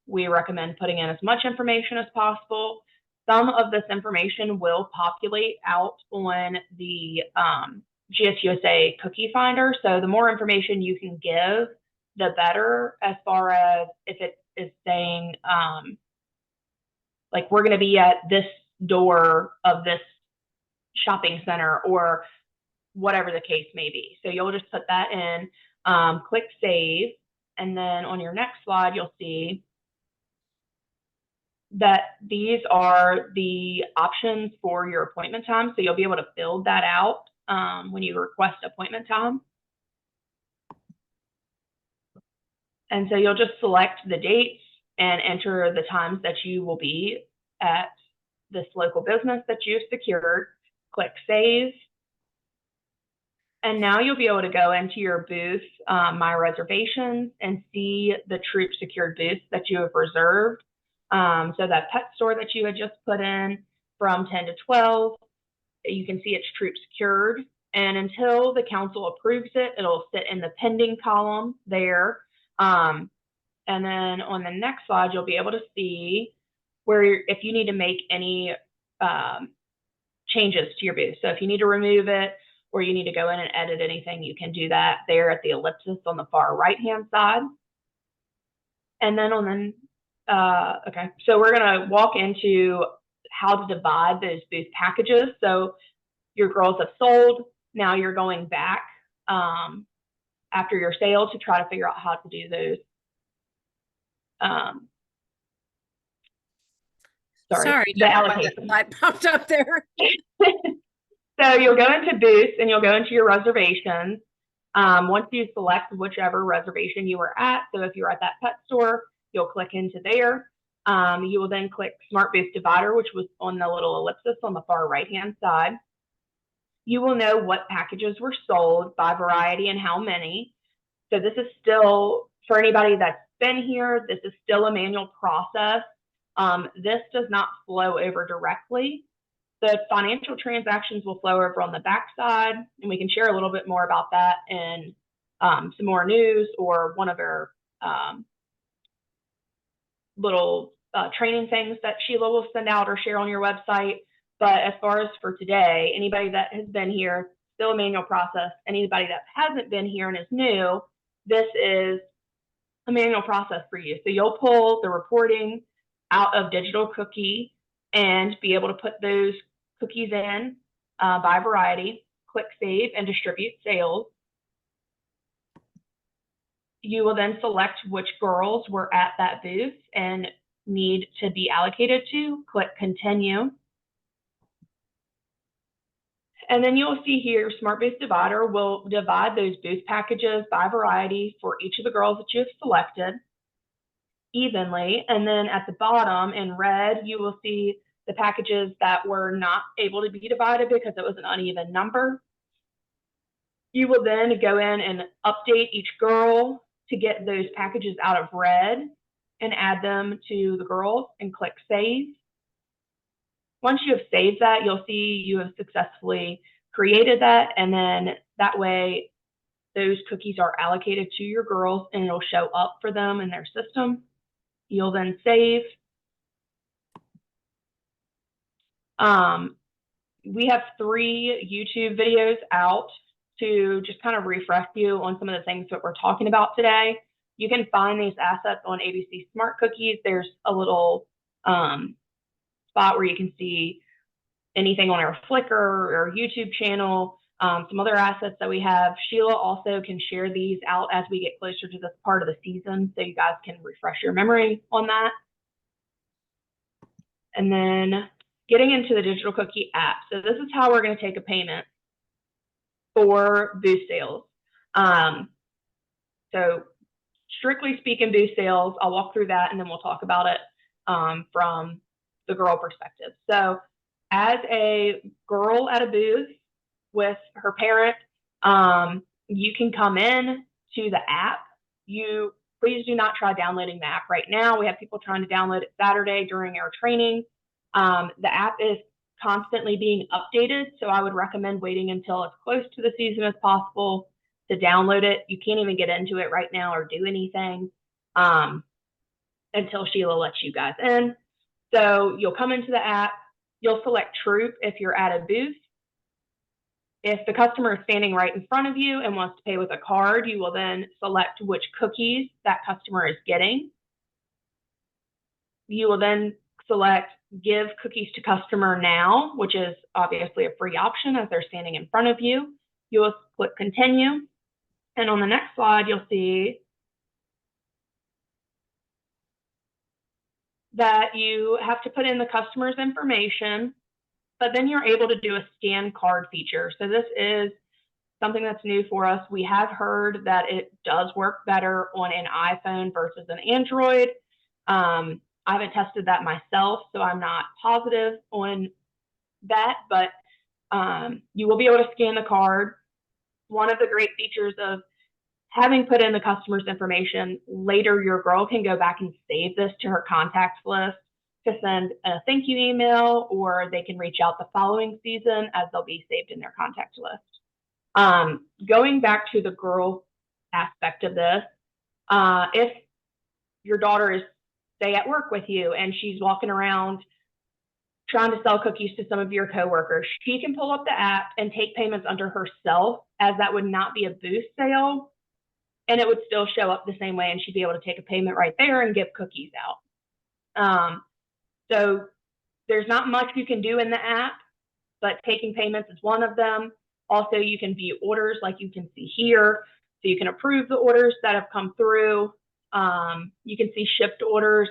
We recommend putting in as much information as possible. Some of this information will populate out on the GSUSA cookie finder. So the more information you can give, the better, as far as if it is saying, like, we're going to be at this door of this shopping center, or whatever the case may be. So you'll just put that in, click save, and then on your next slide, you'll see that these are the options for your appointment time. So you'll be able to build that out when you request appointment time. And so you'll just select the dates and enter the times that you will be at this local business that you've secured. click save. And now you'll be able to go into your booth, My Reservations, and see the troop secured booths that you have reserved. So that pet store that you had just put in from 10 to 12, you can see it's troop secured. And until the council approves it, it'll sit in the pending column there. And then on the next slide, you'll be able to see where if you need to make any changes to your booth. So if you need to remove it or you need to go in and edit anything, you can do that there at the ellipsis on the far right-hand side. And then okay, so we're gonna walk into how to divide those booth packages. So your girls have sold, now you're going back after your sale to try to figure out how to do those. Sorry, The don't know why that allocation. slide popped up there. So you'll go into booths and you'll go into your reservations. Once you select whichever reservation you were at, so if you're at that pet store, you'll click into there. You will then click Smart Booth Divider, which was on the little ellipsis on the far right-hand side. You will know what packages were sold by variety and how many. So this is still, for anybody that's been here, this is still a manual process. This does not flow over directly. The financial transactions will flow over on the backside, and we can share a little bit more about that in some more news or one of our little training things that Sheila will send out or share on your website. But as far as for today, anybody that has been here, still a manual process. Anybody that hasn't been here and is new, this is a manual process for you. So you'll pull the reporting out of Digital Cookie and be able to put those cookies in by variety, click save and distribute sales. You will then select which girls were at that booth and need to be allocated to, click continue. And then you'll see here, Smart Booth Divider will divide those booth packages by variety for each of the girls that you have selected evenly. And then at the bottom in red, you will see the packages that were not able to be divided because it was an uneven number. You will then go in and update each girl to get those packages out of red and add them to the girls and click save. Once you have saved that, you'll see you have successfully created that, and then that way those cookies are allocated to your girls and it'll show up for them in their system. You'll then save. We have 3 YouTube videos out to just kind of refresh you on some of the things that we're talking about today. You can find these assets on ABC Smart Cookies. There's a little spot where you can see anything on our Flickr or YouTube channel, some other assets that we have. Sheila also can share these out as we get closer to this part of the season, so you guys can refresh your memory on that. And then getting into the Digital Cookie app. So this is how we're going to take a payment for booth sales. So strictly speaking, booth sales, I'll walk through that and then we'll talk about it from the girl perspective. So as a girl at a booth with her parent, you can come in to the app. Please do not try downloading the app right now. We have people trying to download it Saturday during our training. The app is constantly being updated, so I would recommend waiting until as close to the season as possible to download it. You can't even get into it right now or do anything until Sheila lets you guys in. So you'll come into the app, you'll select Troop if you're at a booth. If the customer is standing right in front of you and wants to pay with a card, you will then select which cookies that customer is getting. You will then select Give Cookies to Customer Now, which is obviously a free option as they're standing in front of you. You will click Continue. And on the next slide, you'll see that you have to put in the customer's information, but then you're able to do a scan card feature. So this is something that's new for us. We have heard that it does work better on an iPhone versus an Android. I haven't tested that myself, so I'm not positive on that, but You will be able to scan the card. One of the great features of having put in the customer's information, later your girl can go back and save this to her contacts list to send a thank you email, or they can reach out the following season as they'll be saved in their contact list. Going back to the girl aspect of this, if your daughter is, say, at work with you and she's walking around trying to sell cookies to some of your coworkers, she can pull up the app and take payments under herself, as that would not be a booth sale, and it would still show up the same way, and she'd be able to take a payment right there and give cookies out. So there's not much you can do in the app, but taking payments is one of them. Also, you can view orders like you can see here. So you can approve the orders that have come through. You can see shipped orders.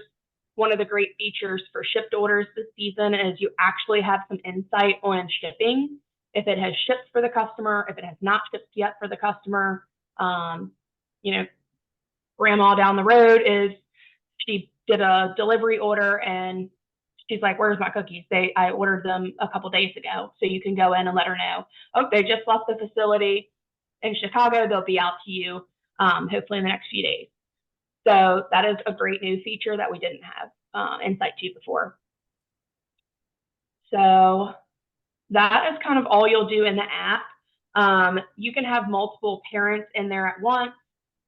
One of the great features for shipped orders this season is you actually have some insight on shipping. If it has shipped for the customer, if it has not shipped yet for the customer. You know, grandma down the road she did a delivery order and she's like, where's my cookies? I ordered them a couple days ago. So you can go in and let her know, oh, they just left the facility in Chicago. They'll be out to you hopefully in the next few days. So that is a great new feature that we didn't have insight to before. So that is kind of all you'll do in the app. You can have multiple parents in there at once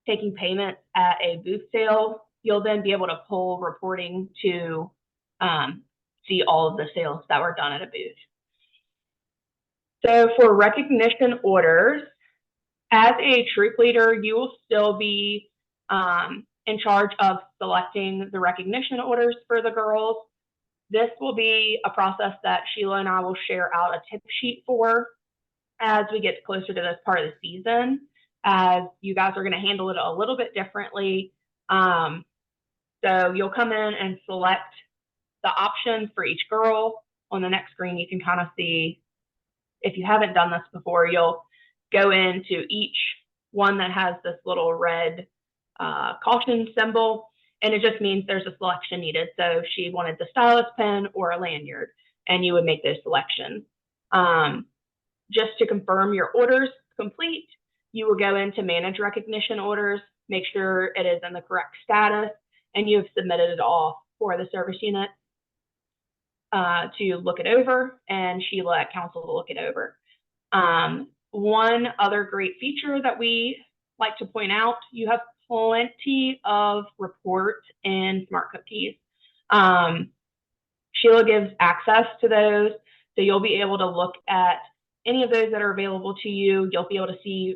taking payments at a booth sale. You'll then be able to pull reporting to see all of the sales that were done at a booth. So for recognition orders, as a troop leader, you will still be in charge of selecting the recognition orders for the girls. This will be a process that Sheila and I will share out a tip sheet for as we get closer to this part of the season, as you guys are going to handle it a little bit differently. So you'll come in and select the options for each girl. On the next screen, you can kind of see, if you haven't done this before, you'll go into each one that has this little red caution symbol, and it just means there's a selection needed. So she wanted the stylus pen or a lanyard, and you would make those selections. Just to confirm your orders complete, you will go into manage recognition orders, make sure it is in the correct status, and you have submitted it all for the service unit to look it over, and Sheila at council to look it over. One other great feature that we like to point out, you have plenty of reports in Smart Cookies. Sheila gives access to those, so you'll be able to look at any of those that are available to you. You'll be able to see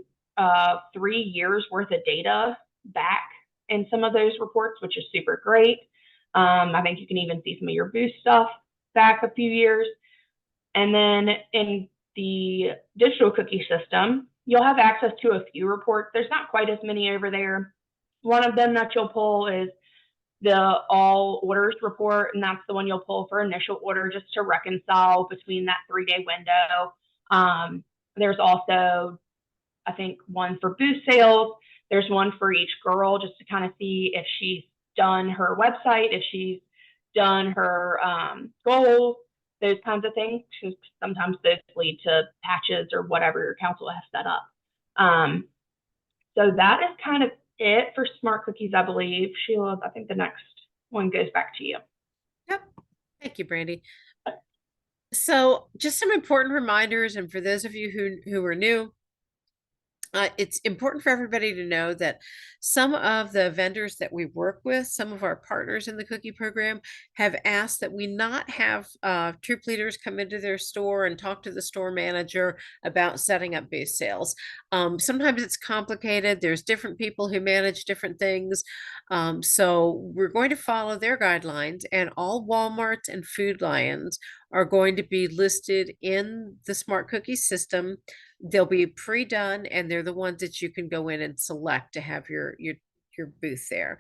3 years worth of data back in some of those reports, which is super great. I think you can even see some of your boost stuff back a few years. And then in the digital cookie system, you'll have access to a few reports. There's not quite as many over there. One of them that you'll pull is the all orders report, and that's the one you'll pull for initial order just to reconcile between that 3-day window. There's also, I think, one for booth sales. There's one for each girl just to kind of see if she's done her website, if she's done her goals, those kinds of things. Sometimes those lead to patches or whatever your council has set up. So that is kind of it for Smart Cookies, I believe. Sheila, I think the next one goes back to you. Yep. Thank you, Brandy. So just some important reminders, and for those of you who are new, it's important for everybody to know that some of the vendors that we work with, some of our partners in the cookie program, have asked that we not have troop leaders come into their store and talk to the store manager about setting up booth sales. Sometimes it's complicated. There's different people who manage different things. So we're going to follow their guidelines, and all Walmarts and Food Lions are going to be listed in the Smart Cookie system. They'll be pre-done, and they're the ones that you can go in and select to have your booth there.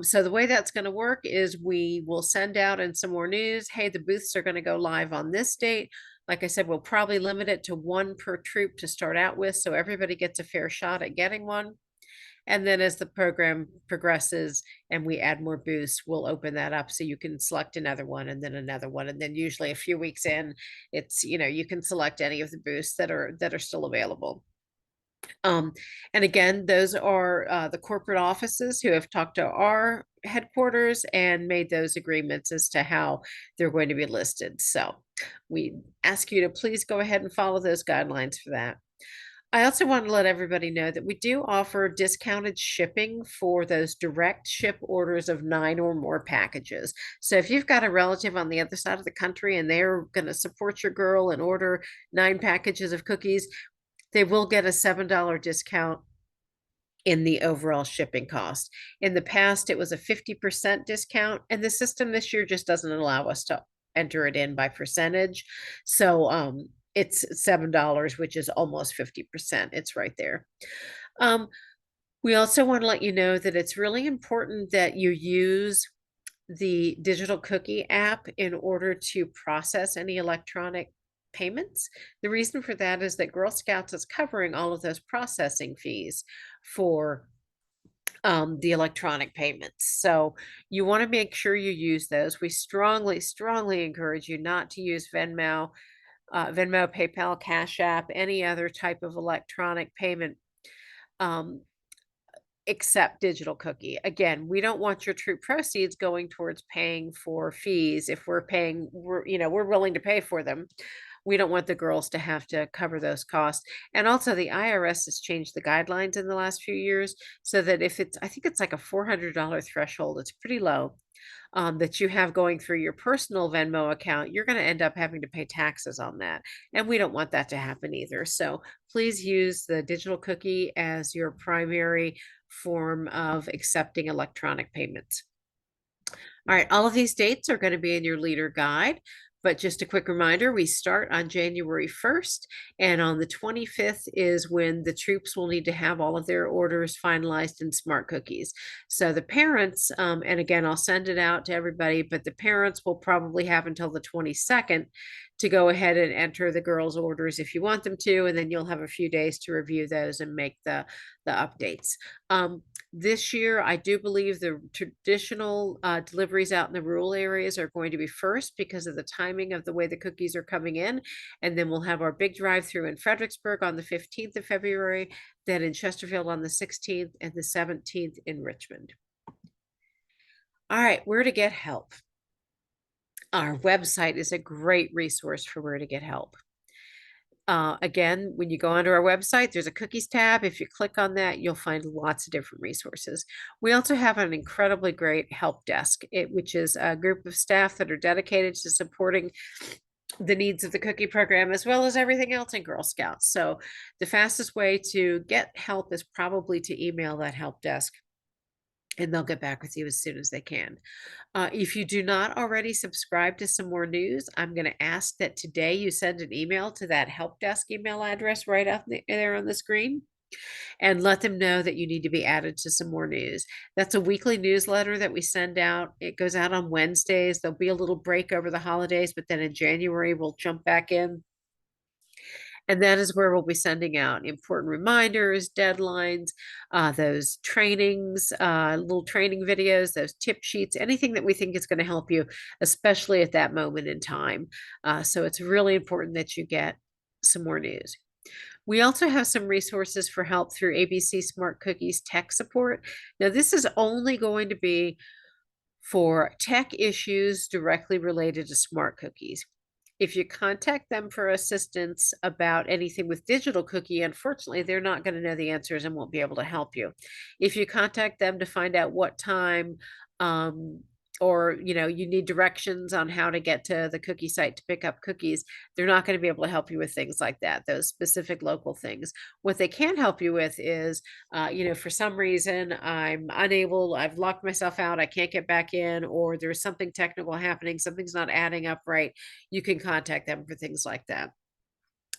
So the way that's going to work is we will send out in some more news, hey, the booths are going to go live on this date. Like I said, we'll probably limit it to 1 per troop to start out with, so everybody gets a fair shot at getting one. And then as the program progresses and we add more booths, we'll open that up so you can select another one and then another one. And then usually a few weeks in, it's, you can select any of the booths that are still available. Um, and again, those are the corporate offices who have talked to our headquarters and made those agreements as to how they're going to be listed. So we ask you to please go ahead and follow those guidelines for that. I also want to let everybody know that we do offer discounted shipping for those direct ship orders of 9 or more packages. So if you've got a relative on the other side of the country and they're going to support your girl and order 9 packages of cookies, they will get a $7 discount in the overall shipping cost. In the past, it was a 50% discount, and the system this year just doesn't allow us to enter it in by percentage. So it's $7, which is almost 50%. It's right there. Um, we also want to let you know that it's really important that you use the digital cookie app in order to process any electronic payments. The reason for that is that Girl Scouts is covering all of those processing fees for the electronic payments. So you want to make sure you use those. We strongly, strongly encourage you not to use Venmo, PayPal, Cash App, any other type of electronic payment um, except digital cookie. Again, we don't want your true proceeds going towards paying for fees. If we're willing to pay for them. We don't want the girls to have to cover those costs. And also the IRS has changed the guidelines in the last few years so that if I think it's like a $400 threshold, it's pretty low, that you have going through your personal Venmo account, you're going to end up having to pay taxes on that. And we don't want that to happen either. So please use the digital cookie as your primary form of accepting electronic payments. All right, all of these dates are going to be in your leader guide. But just a quick reminder, we start on January 1st, and on the 25th is when the troops will need to have all of their orders finalized in smart cookies. So the parents, and again, I'll send it out to everybody, but the parents will probably have until the 22nd to go ahead and enter the girls' orders if you want them to, and then you'll have a few days to review those and make the updates. This year, I do believe the traditional deliveries out in the rural areas are going to be first because of the timing of the way the cookies are coming in. And then we'll have our big drive-through in Fredericksburg on the 15th of February, then in Chesterfield on the 16th and the 17th in Richmond. All right, where to get help. Our website is a great resource for where to get help. Again, when you go onto our website, there's a cookies tab. If you click on that, you'll find lots of different resources. We also have an incredibly great help desk, which is a group of staff that are dedicated to supporting the needs of the cookie program as well as everything else in Girl Scouts. So the fastest way to get help is probably to email that help desk, and they'll get back with you as soon as they can. If you do not already subscribe to some more news, I'm going to ask that today you send an email to that help desk email address right up there on the screen and let them know that you need to be added to some more news. That's a weekly newsletter that we send out. It goes out on Wednesdays. There'll be a little break over the holidays, but then in January, we'll jump back in. And that is where we'll be sending out important reminders, deadlines, those trainings, little training videos, those tip sheets, anything that we think is going to help you, especially at that moment in time. So it's really important that you get some more news. We also have some resources for help through ABC Smart Cookies tech support. Now, this is only going to be for tech issues directly related to smart cookies. If you contact them for assistance about anything with digital cookie, unfortunately, they're not going to know the answers and won't be able to help you. If you contact them to find out what time, or you need directions on how to get to the cookie site to pick up cookies, they're not going to be able to help you with things like that, those specific local things. What they can help you with is, for some reason I've locked myself out, I can't get back in, or there's something technical happening, something's not adding up right. You can contact them for things like that.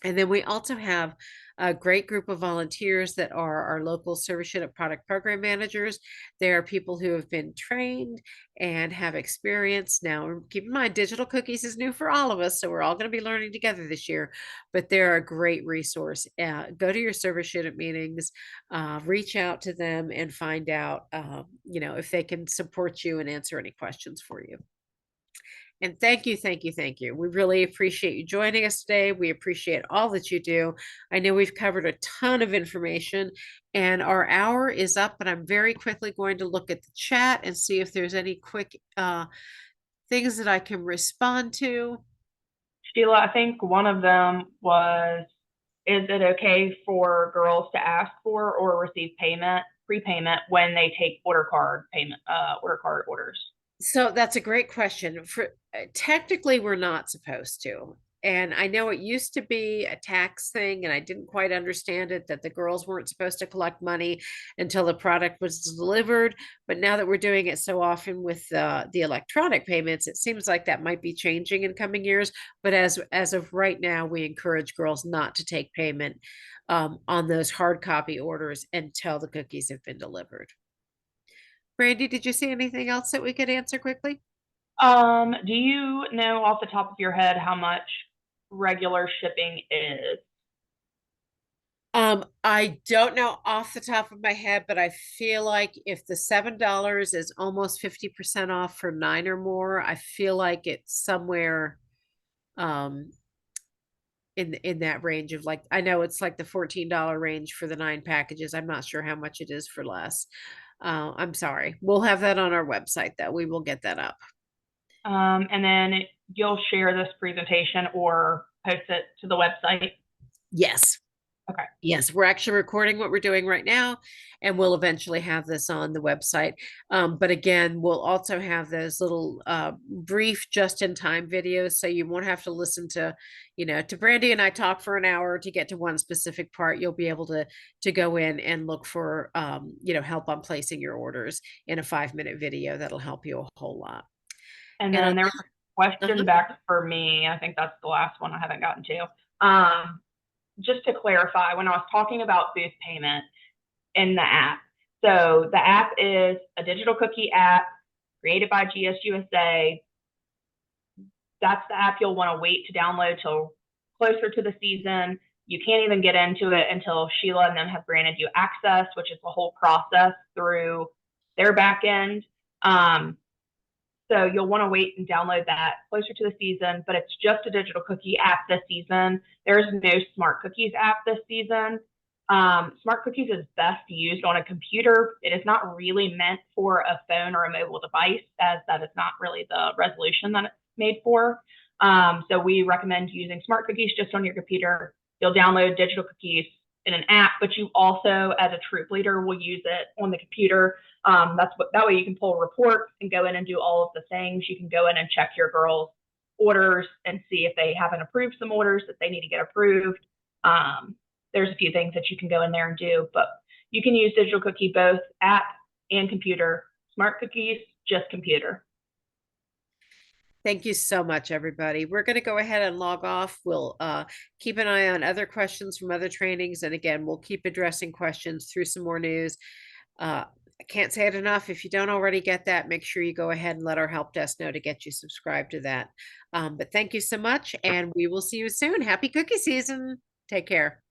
And then we also have a great group of volunteers that are our local service unit product program managers. They are people who have been trained and have experience. Now, keep in mind, digital cookies is new for all of us, so we're all going to be learning together this year. But they're a great resource. Go to your service unit meetings, reach out to them, and find out, if they can support you and answer any questions for you. And thank you, thank you, thank you. We really appreciate you joining us today. We appreciate all that you do. I know we've covered a ton of information and our hour is up, but I'm very quickly going to look at the chat and see if there's any quick things that I can respond to. Sheila, I think one of them was, is it okay for girls to ask for or receive prepayment when they take order card orders? So that's a great question. Technically, we're not supposed to. And I know it used to be a tax thing, and I didn't quite understand it that the girls weren't supposed to collect money until the product was delivered. But now that we're doing it so often with the electronic payments, it seems like that might be changing in coming years. But as of right now, we encourage girls not to take payment on those hard copy orders until the cookies have been delivered. Brandy, did you see anything else that we could answer quickly? Do you know off the top of your head how much regular shipping is? I don't know off the top of my head, but I feel like if the $7 is almost 50% off for 9 or more, I feel like it's somewhere um in that range of, like, I know it's like the $14 range for the 9 packages. I'm not sure how much it is for less. I'm sorry. We'll have that on our website though. We will get that up. And then you'll share this presentation or post it to the website. Yes. Okay. Yes, we're actually recording what we're doing right now, and we'll eventually have this on the website. But again, we'll also have those little brief just-in-time videos, so you won't have to listen to Brandy and I talk for an hour to get to one specific part. You'll be able to go in and look for help on placing your orders in a 5-minute video that'll help you a whole lot. And And then there was a question uh-huh. back for me. I think that's the last one I haven't gotten to. Just to clarify, when I was talking about booth payment in the app, so the app is a digital cookie app created by GSUSA. That's the app you'll want to wait to download till closer to the season. You can't even get into it until Sheila and them have granted you access, which is the whole process through their back end. So you'll want to wait and download that closer to the season, but it's just a digital cookie app this season. There's no Smart Cookies app this season. Smart Cookies is best used on a computer. It is not really meant for a phone or a mobile device, as that is not really the resolution that it's made for. So we recommend using Smart Cookies just on your computer. You'll download digital cookies in an app, but you also, as a troop leader, will use it on the computer. That way you can pull reports and go in and do all of the things. You can go in and check your girls' orders and see if they haven't approved some orders that they need to get approved. There's a few things that you can go in there and do, but you can use digital cookie both app and computer. Smart Cookies, just computer. Thank you so much, everybody. We're going to go ahead and log off. We'll keep an eye on other questions from other trainings. And again, we'll keep addressing questions through some more news. I can't say it enough. If you don't already get that, make sure you go ahead and let our help desk know to get you subscribed to that. But thank you so much, and we will see you soon. Happy cookie season. Take care.